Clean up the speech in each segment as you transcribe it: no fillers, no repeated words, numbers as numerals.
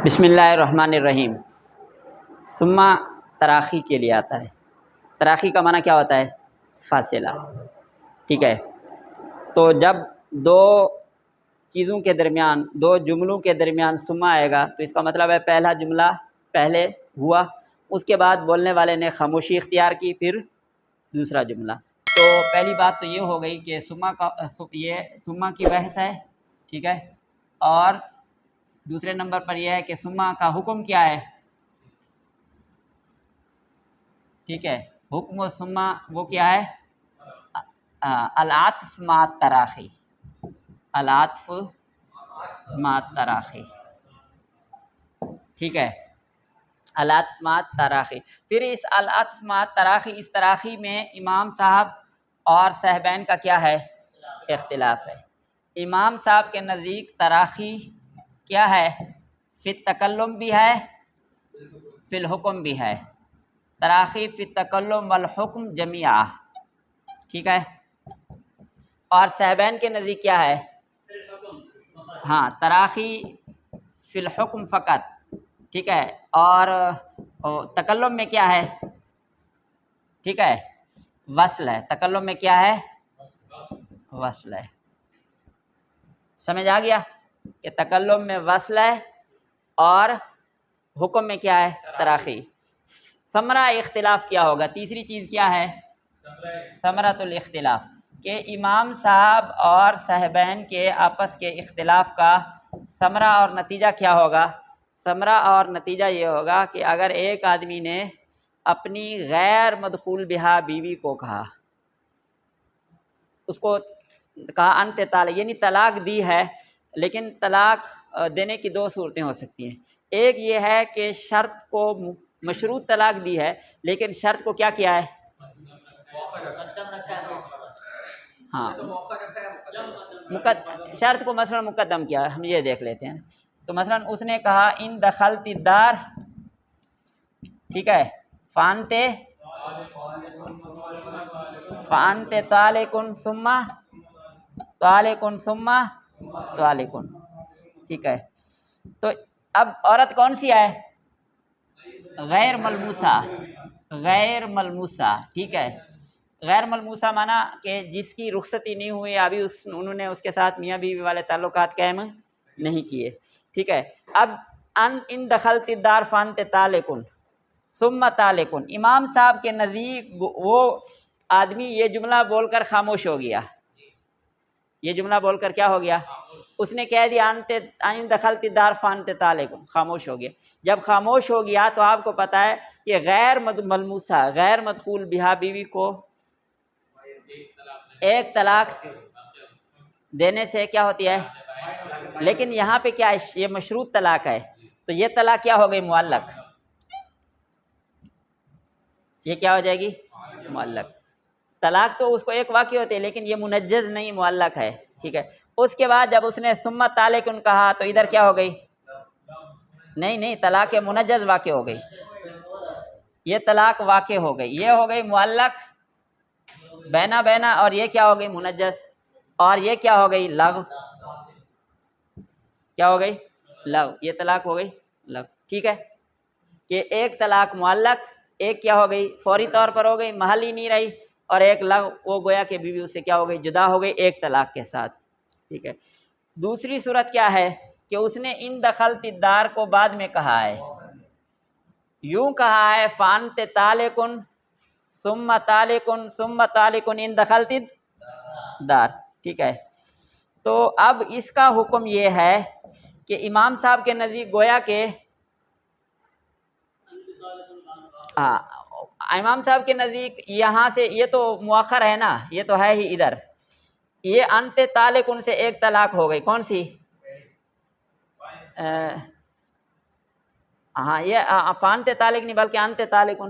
بسم اللہ الرحمن الرحیم۔ ثم تراخی کے لیے آتا ہے۔ تراخی کا معنی کیا ہوتا ہے؟ فاصلہ، ٹھیک ہے۔ تو جب دو چیزوں کے درمیان، دو جملوں کے درمیان ثم آئے گا تو اس کا مطلب ہے پہلا جملہ پہلے ہوا، اس کے بعد بولنے والے نے خاموشی اختیار کی، پھر دوسرا جملہ۔ تو پہلی بات تو یہ ہو گئی کہ ثم کی بحث ہے، ٹھیک ہے۔ اور دوسرے نمبر پر یہ ہے کہ ثم کا حکم کیا ہے، ٹھیک ہے۔ حکم ثم وہ کیا ہے؟ العطف مع التراخی، العطف مع التراخی، ٹھیک ہے۔ العطف مع التراخی، پھر اس العطف مع التراخی، اس تراخی میں امام صاحب اور صاحبین کا کیا ہے؟ اختلاف ہے۔ امام صاحب کے نزدیک تراخی کیا ہے؟ فی التکلم بھی ہے، فی الحکم بھی ہے۔ تراخی فی التکلم والحکم جمیعا، ٹھیک ہے۔ اور صاحبین کے نزدیک کیا ہے؟ ہاں، تراخی فی الحکم فقط، ٹھیک ہے۔ اور تکلم میں کیا ہے؟ ٹھیک ہے، وصل ہے۔ تکلم میں کیا ہے؟ وصل ہے۔ سمجھ آ گیا کہ تکلم میں وصل ہے اور حکم میں کیا ہے؟ تراخی۔ ثمرہ اختلاف کیا ہوگا؟ تیسری چیز کیا ہے؟ ثمرۃ الاختلاف، کہ امام صاحب اور صاحبین کے آپس کے اختلاف کا ثمرہ اور نتیجہ کیا ہوگا؟ ثمرہ اور نتیجہ یہ ہوگا کہ اگر ایک آدمی نے اپنی غیر مدخول بہا بیوی کو کہا، اس کو کہا انت طالق، یعنی طلاق دی ہے، لیکن طلاق دینے کی دو صورتیں ہو سکتی ہیں۔ ایک یہ ہے کہ شرط کو مشروط طلاق دی ہے، لیکن شرط کو کیا کیا ہے؟ ہاں، شرط کو مثلا مقدم کیا ہے۔ ہم یہ دیکھ لیتے ہیں۔ تو مثلا اس نے کہا ان دخلت الدار، ٹھیک ہے، فانت طالق ثم طالق ثم طالق، ٹھیک ہے۔ تو اب عورت کون سی ہے؟ غیر ملموسہ، غیر ملموسہ، ٹھیک ہے۔ غیر ملموسہ معنی کہ جس کی رخصتی نہیں ہوئی، ابھی انہوں نے اس کے ساتھ میاں بیوی والے تعلقات قائم نہیں کیے، ٹھیک ہے۔ اب ان دخلت الدار فانت طالق ثم طالق، امام صاحب کے نزدیک وہ آدمی یہ جملہ بول کر خاموش ہو گیا، یہ جملہ بول کر کیا ہو گیا؟ اس نے کہہ دیا ان دخلت الدار فانت طالق، خاموش ہو گیا۔ جب خاموش ہو گیا تو آپ کو پتہ ہے کہ غیر ملموسہ، غیر مدخول بہا بیوی کو ایک طلاق دینے سے کیا ہوتی ہے؟ لیکن یہاں پہ کیا ہے؟ یہ مشروط طلاق ہے، تو یہ طلاق کیا ہو گئی؟ معلق۔ یہ کیا ہو جائے گی؟ معلق۔ طلاق تو اس کو ایک واقع ہوتی ہے، لیکن یہ منجز نہیں، معلق ہے، ٹھیک ہے۔ اس کے بعد جب اس نے ثم طالق کہا تو ادھر کیا ہو گئی؟ نہیں، طلاق منجز واقع ہو گئی، یہ طلاق واقع ہو گئی، یہ ہو گئی معلق بینا بینا، اور یہ کیا ہو گئی؟ منجز۔ اور یہ کیا ہو گئی؟ لغو۔ کیا ہو گئی؟ لغو۔ یہ طلاق ہو گئی لغو، ٹھیک ہے۔ کہ ایک طلاق معلق، ایک کیا ہو گئی؟ فوری طور پر ہو گئی، محل ہی نہیں رہی، اور ایک لغو، وہ گویا کہ بیوی اس سے کیا ہو گئی؟ جدا ہو گئی ایک طلاق کے ساتھ، ٹھیک ہے۔ دوسری صورت کیا ہے کہ اس نے ان دخلت الدار کو بعد میں کہا ہے، یوں کہا ہے فانت طالق ثم طالق ثم طالق ان دخلت الدار، ٹھیک ہے۔ تو اب اس کا حکم یہ ہے کہ امام صاحب کے نزدیک گویا کہ امام صاحب کے نزدیک یہاں سے یہ تو مؤخر ہے نا، یہ تو ہے ہی ادھر، یہ انت طالق ان سے ایک طلاق ہو گئی، کون سی؟ ہاں، یہ فانت طالق نہیں بلکہ انت طالق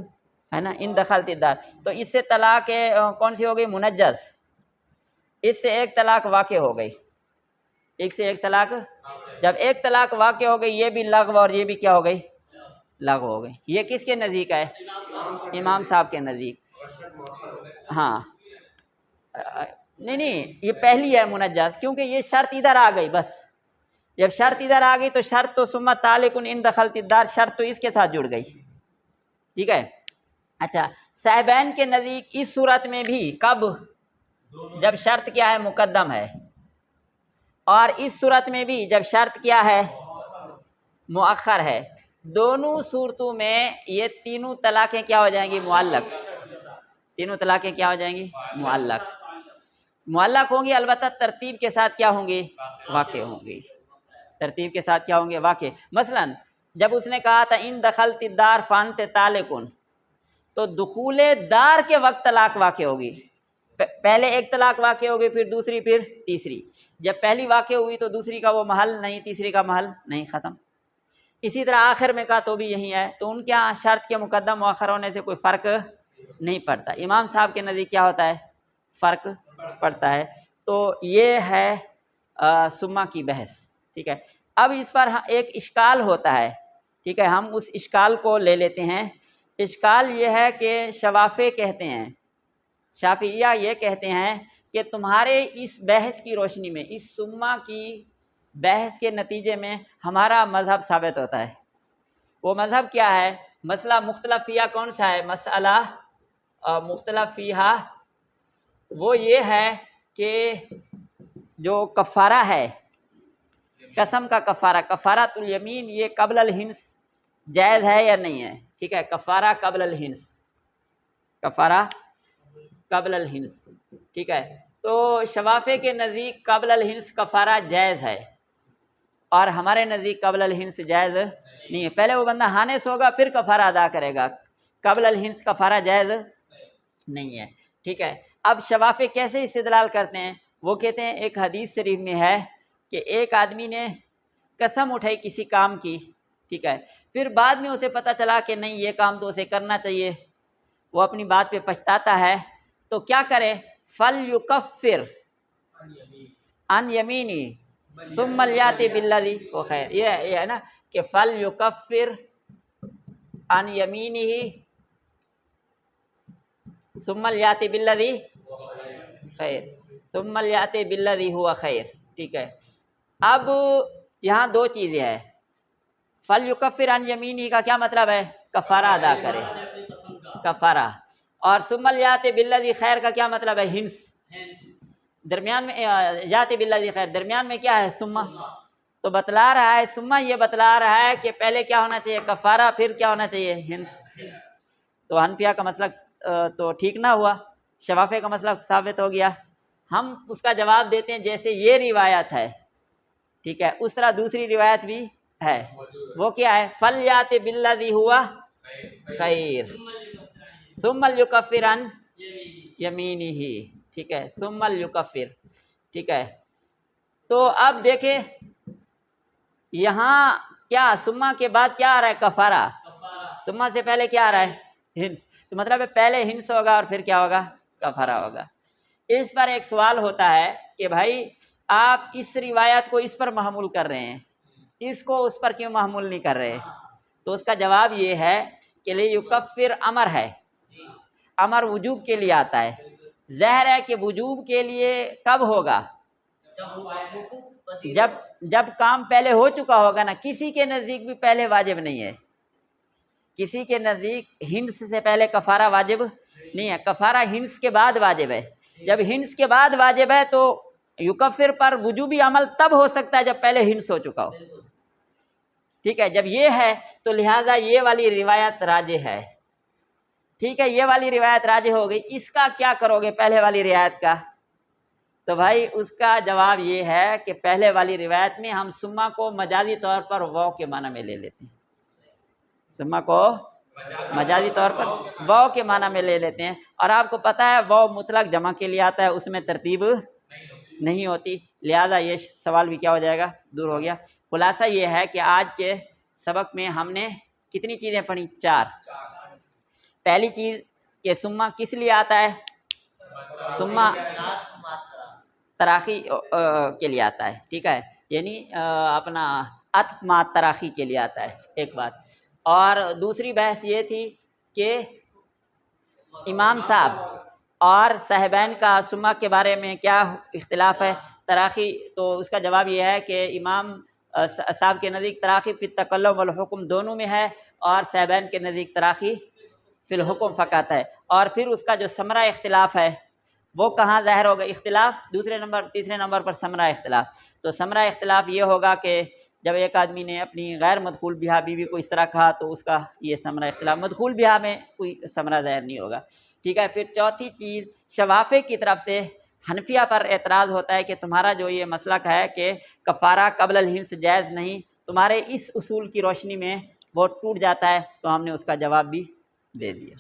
ہے نا، ان دخلت الدار، تو اس سے طلاق کون سی ہو گئی؟ منجز۔ اس سے ایک طلاق واقع ہو گئی، ایک سے ایک طلاق، جب ایک طلاق واقع ہو گئی، یہ بھی لغو اور یہ بھی کیا ہو گئی؟ لغو ہو گئی۔ یہ کس کے نزدیک ہے؟ امام صاحب کے نزدیک۔ ہاں، نہیں، یہ پہلی ہے منجز، کیونکہ یہ شرط ادھر آ گئی، بس جب شرط ادھر آ گئی تو شرط تو ثم تعلق ان دخلت الدار، شرط تو اس کے ساتھ جڑ گئی، ٹھیک ہے۔ اچھا، صاحبین کے نزدیک اس صورت میں بھی کب؟ جب شرط کیا ہے؟ مقدم ہے، اور اس صورت میں بھی جب شرط کیا ہے؟ مؤخر ہے۔ دونوں صورتوں میں یہ تینوں طلاقیں کیا ہو جائیں گی؟ معلق، تینوں طلاقیں کیا ہو جائیں گی؟ معلق، معلق ہوں گی، البتہ ترتیب کے ساتھ کیا ہوں گی؟ واقع ہوں گی، ترتیب کے ساتھ کیا ہوں گے؟ واقع۔ مثلا جب اس نے کہا تھا ان دخلت الدار فانت طالقن، تو دخول دار کے وقت طلاق واقع ہوگی، پہلے ایک طلاق واقع ہوگی، پھر دوسری، پھر تیسری۔ جب پہلی واقع ہوئی تو دوسری کا وہ محل نہیں، تیسری کا محل نہیں، ختم۔ اسی طرح آخر میں کہا تو بھی یہی ہے، تو ان کے یہاں شرط کے مقدم مؤخر ہونے سے کوئی فرق نہیں پڑتا۔ امام صاحب کے نزدیک کیا ہوتا ہے؟ فرق پڑتا ہے۔ تو یہ ہے ثم کی بحث، ٹھیک ہے۔ اب اس پر ایک اشکال ہوتا ہے، ٹھیک ہے، ہم اس اشکال کو لے لیتے ہیں۔ اشکال یہ ہے کہ شوافع کہتے ہیں، شافعیہ یہ کہتے ہیں کہ تمہارے اس بحث کی روشنی میں، اس ثم کی بحث کے نتیجے میں ہمارا مذہب ثابت ہوتا ہے۔ وہ مذہب کیا ہے؟ مسئلہ مختلف فیہا کون سا ہے؟ مسئلہ مختلف فیہا وہ یہ ہے کہ جو کفارہ ہے، قسم کا کفارہ، کفارۃ الیمین، یہ قبل الحنس جائز ہے یا نہیں ہے؟ ٹھیک ہے، کفارہ قبل الحنس، کفارہ قبل الحنس، ٹھیک ہے۔ تو شوافع کے نزدیک قبل الحنس کفارہ جائز ہے، اور ہمارے نزدیک قبل الحنس جائز نہیں ہے۔ پہلے وہ بندہ حانس ہوگا پھر کفارہ ادا کرے گا، قبل الحنس کفارہ جائز نہیں ہے، ٹھیک ہے۔ اب شوافع کیسے استدلال کرتے ہیں؟ وہ کہتے ہیں ایک حدیث شریف میں ہے کہ ایک آدمی نے قسم اٹھائی کسی کام کی، ٹھیک ہے، پھر بعد میں اسے پتہ چلا کہ نہیں یہ کام تو اسے کرنا چاہیے، وہ اپنی بات پہ پچھتاتا ہے، تو کیا کرے؟ فَلْيُكَفِّرْ عَنْ يَمِينِهِ ثُمَّ لْيَأْتِ بِالَّذِي هُوَ خَيْرٌ، یہ ہے نا کہ فَلْيُكَفِّرْ عَنْ يَمِينِهِ ثُمَّ لْيَأْتِ بِالَّذِي خَيْرٌ ثُمَّ لْيَأْتِ بِالَّذِي هُوَ خَيْرٌ، ٹھیک ہے۔ اب یہاں دو چیزیں ہیں، فَلْيُكَفِّرْ عَنْ يَمِينِهِ کا کیا مطلب ہے؟ کفارہ ادا کرے، کفارہ، اور ثُمَّ لْيَأْتِ بِالَّذِي خَيْرٌ کا کیا مطلب ہے؟ ہنس، درمیان میں یَأْتِ بِالَّذِي خَيْرٌ، درمیان میں کیا ہے؟ ثُمَّ، تو بتلا رہا ہے ثُمَّ، یہ بتلا رہا ہے کہ پہلے کیا ہونا چاہیے؟ کفارہ، پھر کیا ہونا چاہیے؟ ہنس۔ تو حنفیہ کا مسلک تو ٹھیک نہ ہوا، شوافع کا مسلک ثابت ہو گیا۔ ہم اس کا جواب دیتے ہیں جیسے یہ روایت ہے، ٹھیک ہے، اس طرح دوسری روایت بھی ہے، وہ کیا ہے؟ فَلْيَأْتِ بِالَّذِي هُوَ خَيْرٌ ثُمَّ لْيُكَفِّرْ عَنْ يَمِينِهِ، ٹھیک ہے، ثُمَّ لْيُكَفِّرْ، ٹھیک ہے۔ تو اب دیکھیں یہاں کیا ثم کے بعد کیا آ رہا ہے؟ کفارہ، ثم سے پہلے کیا آ رہا ہے؟ ہنس، تو مطلب ہے پہلے ہنس ہوگا اور پھر کیا ہوگا؟ کفارہ ہوگا۔ اس پر ایک سوال ہوتا ہے کہ بھائی آپ اس روایت کو اس پر محمول کر رہے ہیں، اس کو اس پر کیوں محمول نہیں کر رہے؟ تو اس کا جواب یہ ہے کہ لیکفر امر ہے، امر وجوب کے لیے آتا ہے، ظاہر ہے کہ وجوب کے لیے کب ہوگا؟ جب کام پہلے ہو چکا ہوگا نا، کسی کے نزدیک بھی پہلے واجب نہیں ہے، کسی کے نزدیک ہنس سے پہلے کفارہ واجب نہیں ہے، کفارہ ہنس کے بعد واجب ہے۔ جب ہنس کے بعد واجب ہے تو یکفر پر وجوبی عمل تب ہو سکتا ہے جب پہلے ہنس ہو چکا ہو، ٹھیک ہے۔ جب یہ ہے تو لہٰذا یہ والی روایت راجح ہے، ٹھیک ہے، یہ والی روایت راجح ہو گئی۔ اس کا کیا کرو گے پہلے والی روایت کا؟ تو بھائی اس کا جواب یہ ہے کہ پہلے والی روایت میں ہم ثم کو مجازی طور پر واو کے معنی میں لے لیتے ہیں، ثم کو مجازی طور پر واو کے معنی میں لے لیتے ہیں، اور آپ کو پتہ ہے واو مطلق جمع کے لیے آتا ہے، اس میں ترتیب نہیں ہوتی، لہذا یہ سوال بھی کیا ہو جائے گا؟ دور ہو گیا۔ خلاصہ یہ ہے کہ آج کے سبق میں ہم نے کتنی چیزیں پڑھی؟ 4۔ پہلی چیز کہ ثم کس لیے آتا ہے؟ ثم تراخی کے لیے آتا ہے، ٹھیک ہے، یعنی اپنا عطف مع تراخی کے لیے آتا ہے، ایک بات۔ اور دوسری بحث یہ تھی کہ امام صاحب اور صاحبین کا ثم کے بارے میں کیا اختلاف ہے، تراخی، تو اس کا جواب یہ ہے کہ امام صاحب کے نزدیک تراخی فی التکلم والحکم دونوں میں ہے، اور صاحبین کے نزدیک تراخی فی الحکم فقط ہے۔ اور پھر اس کا جو ثمرہ اختلاف ہے وہ کہاں ظاہر ہوگا؟ اختلاف تیسرے نمبر پر ثمرہ اختلاف۔ تو ثمرہ اختلاف یہ ہوگا کہ جب ایک آدمی نے اپنی غیر مدخول بیاہ بیوی کو اس طرح کہا تو اس کا یہ ثمرہ اختلاف، مدخول بیاہ میں کوئی ثمرہ ظاہر نہیں ہوگا، ٹھیک ہے۔ پھر چوتھی چیز، شوافع کی طرف سے حنفیہ پر اعتراض ہوتا ہے کہ تمہارا جو یہ مسلک ہے کہ کفارہ قبل الحنس جائز نہیں، تمہارے اس اصول کی روشنی میں وہ ٹوٹ جاتا ہے، تو ہم نے اس کا جواب بھی دے دیا۔